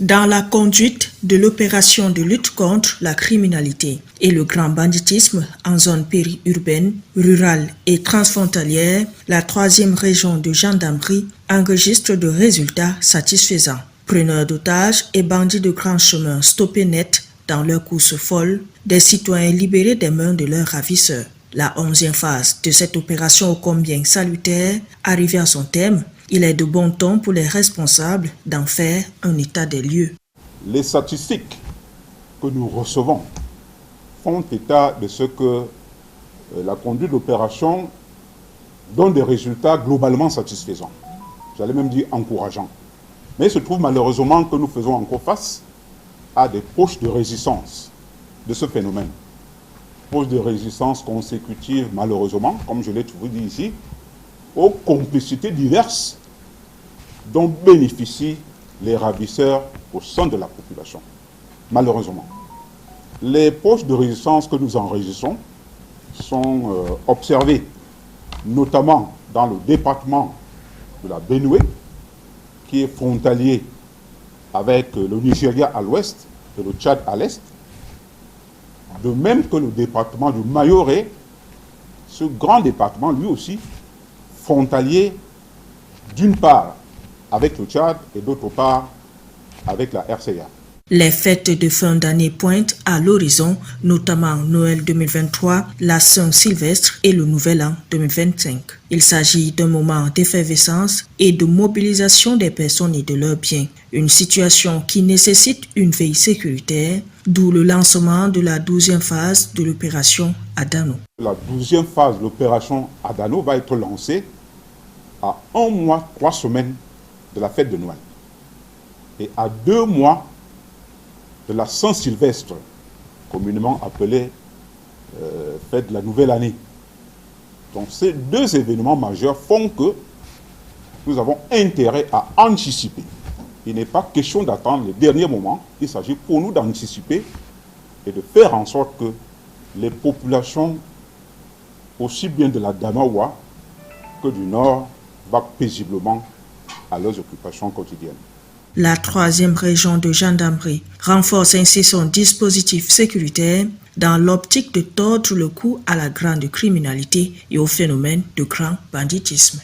dans la conduite de l'opération de lutte contre la criminalité et le grand banditisme en zone périurbaine, rurale et transfrontalière, la 3e région de gendarmerie enregistre de résultats satisfaisants. Preneurs d'otages et bandits de grand chemin stoppés net dans leur course folle, des citoyens libérés des mains de leurs ravisseurs. La 11e phase de cette opération ô combien salutaire, arrivée à son terme, il est de bon ton pour les responsables d'en faire un état des lieux. Les statistiques que nous recevons font état de ce que la conduite de l'opération donne des résultats globalement satisfaisants. J'allais même dire encourageants. Mais il se trouve malheureusement que nous faisons encore face à des poches de résistance de ce phénomène. Poches de résistance consécutives, malheureusement, comme je l'ai toujours dit ici, aux complicités diverses dont bénéficient les ravisseurs au sein de la population. Malheureusement. Les poches de résistance que nous enregistrons sont observées notamment dans le département de la Benue, qui est frontalier avec le Nigeria à l'ouest et le Tchad à l'est, de même que le département du Mayoré, ce grand département lui aussi frontalier d'une part avec le Tchad et d'autre part avec la RCA. Les fêtes de fin d'année pointent à l'horizon, notamment Noël 2023, la Saint-Sylvestre et le Nouvel An 2025. Il s'agit d'un moment d'effervescence et de mobilisation des personnes et de leurs biens. Une situation qui nécessite une veille sécuritaire, d'où le lancement de la 12e phase de l'opération Adano. La 12e phase de l'opération Adano va être lancée à 1 mois, 3 semaines de la fête de Noël et à 2 mois de la Saint-Sylvestre, communément appelée fête de la nouvelle année. Donc ces 2 événements majeurs font que nous avons intérêt à anticiper. Il n'est pas question d'attendre le dernier moment, il s'agit pour nous d'anticiper et de faire en sorte que les populations, aussi bien de la Damawa que du Nord, vaquent paisiblement à leurs occupations quotidiennes. La 3e région de gendarmerie renforce ainsi son dispositif sécuritaire dans l'optique de tordre le cou à la grande criminalité et au phénomène de grand banditisme.